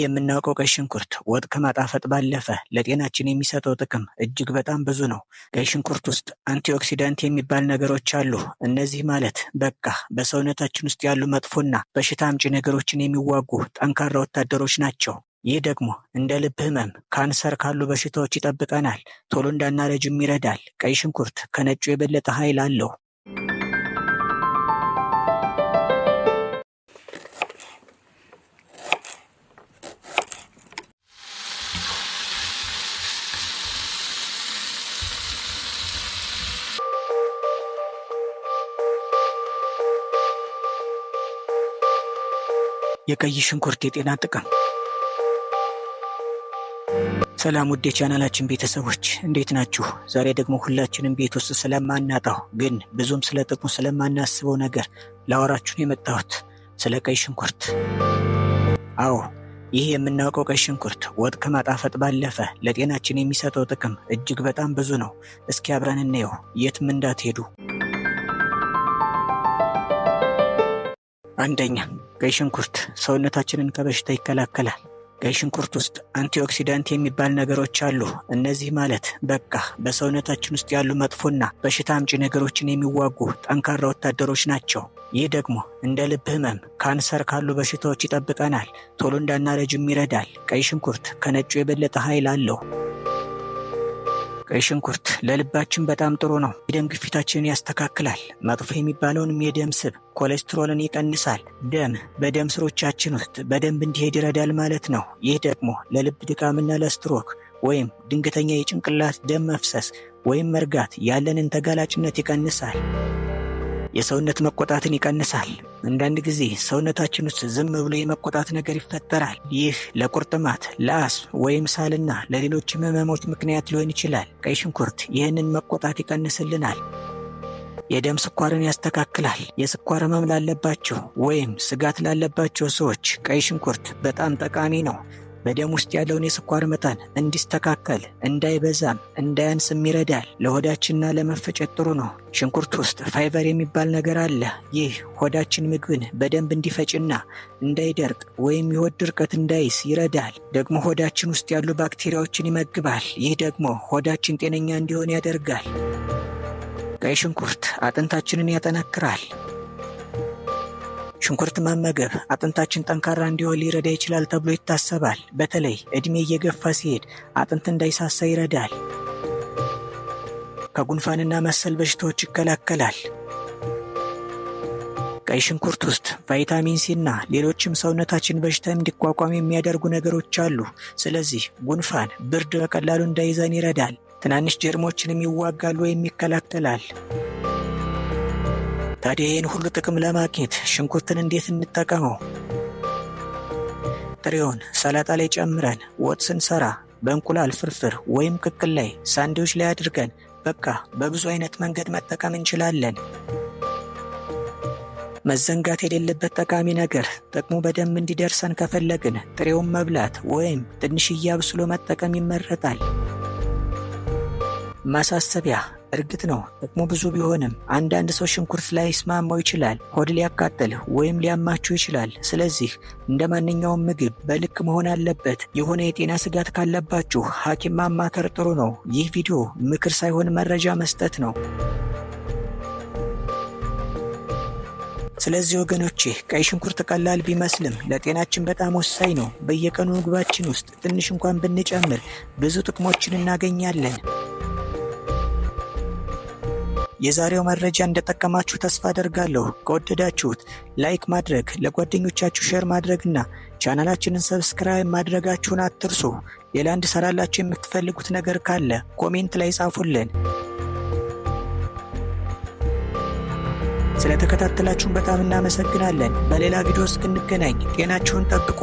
የምናውቀው ቀይ ሽንኩርት ወጥ ከማጣፈጥ ባለፈ ለጤናችን የሚሰጠው ጥቅም እጅግ በጣም ብዙ ነው። ቀይ ሽንኩርት ውስጥ አንቲኦክሲዳንት የሚባል ነገሮች አሉ። እነዚህ ማለት በቃ በሰውነታችን ውስጥ ያሉ መጥፎና በሽታ አምጪ ነገሮችን የሚዋጉ ጠንካራ ወታደሮች ናቸው። ይህ ደግሞ እንደ ልብ ህመም፣ ካንሰር ካሉ በሽታዎች ይጠብቀናል። ቶሎ እንዳናረጅም ይረዳል። ቀይ ሽንኩርት ከነጩ የበለጠ ኃይል አለው። የቀይ ሽንኩርት የጤና ጥቅም። ሰላም ውድ የቻናላችን ቤተሰቦች እንዴት ናችሁ? ዛሬ ደግሞ ሁላችንም ቤት ውስጥ ስለማናጣው ግን ብዙም ስለ ጥቅሙ ስለማናስበው ነገር ላወራችሁን የመጣሁት ስለ ቀይ ሽንኩርት። አዎ፣ ይህ የምናውቀው ቀይ ሽንኩርት ወጥ ከማጣፈጥ ባለፈ ለጤናችን የሚሰጠው ጥቅም እጅግ በጣም ብዙ ነው። እስኪ አብረን እንየው። የትም እንዳትሄዱ። አንደኛ፣ ቀይ ሽንኩርት ሰውነታችንን ከበሽታ ይከላከላል። ቀይ ሽንኩርት ውስጥ አንቲኦክሲዳንት የሚባል ነገሮች አሉ። እነዚህ ማለት በቃ በሰውነታችን ውስጥ ያሉ መጥፎና በሽታ አምጪ ነገሮችን የሚዋጉ ጠንካራ ወታደሮች ናቸው። ይህ ደግሞ እንደ ልብ ህመም፣ ካንሰር ካሉ በሽታዎች ይጠብቀናል። ቶሎ እንዳናረጅም ይረዳል። ቀይ ሽንኩርት ከነጩ የበለጠ ኃይል አለው። ቀይ ሽንኩርት ለልባችን በጣም ጥሩ ነው። የደም ግፊታችንን ያስተካክላል። መጥፎ የሚባለውንም የደም ስብ ኮሌስትሮልን ይቀንሳል። ደም በደም ስሮቻችን ውስጥ በደንብ እንዲሄድ ይረዳል ማለት ነው። ይህ ደግሞ ለልብ ድካምና ለስትሮክ ወይም ድንገተኛ የጭንቅላት ደም መፍሰስ ወይም መርጋት ያለንን ተጋላጭነት ይቀንሳል። የሰውነት መቆጣትን ይቀንሳል። አንዳንድ ጊዜ ሰውነታችን ውስጥ ዝም ብሎ የመቆጣት ነገር ይፈጠራል። ይህ ለቁርጥማት፣ ለአስም ወይም ሳልና ለሌሎች ህመሞች ምክንያት ሊሆን ይችላል። ቀይ ሽንኩርት ይህንን መቆጣት ይቀንስልናል። የደም ስኳርን ያስተካክላል። የስኳር ህመም ላለባቸው ወይም ስጋት ላለባቸው ሰዎች ቀይ ሽንኩርት በጣም ጠቃሚ ነው። በደም ውስጥ ያለውን የስኳር መጠን እንዲስተካከል፣ እንዳይበዛም እንዳያንስም ይረዳል። ለሆዳችንና ለመፈጨት ጥሩ ነው። ሽንኩርት ውስጥ ፋይበር የሚባል ነገር አለ። ይህ ሆዳችን ምግብን በደንብ እንዲፈጭና እንዳይደርቅ ወይም የሆድ ድርቀት እንዳይዝ ይረዳል። ደግሞ ሆዳችን ውስጥ ያሉ ባክቴሪያዎችን ይመግባል። ይህ ደግሞ ሆዳችን ጤነኛ እንዲሆን ያደርጋል። ቀይ ሽንኩርት አጥንታችንን ያጠነክራል። ሽንኩርት መመገብ አጥንታችን ጠንካራ እንዲሆን ሊረዳ ይችላል ተብሎ ይታሰባል። በተለይ እድሜ እየገፋ ሲሄድ አጥንት እንዳይሳሳ ይረዳል። ከጉንፋንና መሰል በሽታዎች ይከላከላል። ቀይ ሽንኩርት ውስጥ ቫይታሚን ሲ እና ሌሎችም ሰውነታችን በሽታ እንዲቋቋም የሚያደርጉ ነገሮች አሉ። ስለዚህ ጉንፋን፣ ብርድ በቀላሉ እንዳይዘን ይረዳል። ትናንሽ ጀርሞችንም ይዋጋል ወይም ይከላከላል። ታዲያ ይህን ሁሉ ጥቅም ለማግኘት ሽንኩርትን እንዴት እንጠቀመው? ጥሬውን ሰላጣ ላይ ጨምረን ወጥ ስንሰራ፣ በእንቁላል ፍርፍር ወይም ቅቅል ላይ፣ ሳንድዊች ላይ አድርገን በቃ በብዙ አይነት መንገድ መጠቀም እንችላለን። መዘንጋት የሌለበት ጠቃሚ ነገር፣ ጥቅሙ በደንብ እንዲደርሰን ከፈለግን ጥሬውን መብላት ወይም ትንሽዬ አብስሎ መጠቀም ይመረጣል። ማሳሰቢያ፣ እርግጥ ነው ጥቅሙ ብዙ ቢሆንም አንዳንድ ሰው ሽንኩርት ላይስማማው ይችላል። ሆድ ሊያቃጥል ወይም ሊያማችሁ ይችላል። ስለዚህ እንደ ማንኛውም ምግብ በልክ መሆን አለበት። የሆነ የጤና ስጋት ካለባችሁ ሐኪም ማማከር ጥሩ ነው። ይህ ቪዲዮ ምክር ሳይሆን መረጃ መስጠት ነው። ስለዚህ ወገኖቼ ቀይ ሽንኩርት ቀላል ቢመስልም ለጤናችን በጣም ወሳኝ ነው። በየቀኑ ምግባችን ውስጥ ትንሽ እንኳን ብንጨምር ብዙ ጥቅሞችን እናገኛለን። የዛሬው መረጃ እንደጠቀማችሁ ተስፋ አደርጋለሁ። ከወደዳችሁት ላይክ ማድረግ፣ ለጓደኞቻችሁ ሼር ማድረግና ቻናላችንን ሰብስክራይብ ማድረጋችሁን አትርሱ። ሌላ እንድሰራላችሁ የምትፈልጉት ነገር ካለ ኮሜንት ላይ ጻፉልን። ስለተከታተላችሁን በጣም እናመሰግናለን። በሌላ ቪዲዮ እስክንገናኝ ጤናችሁን ጠብቁ።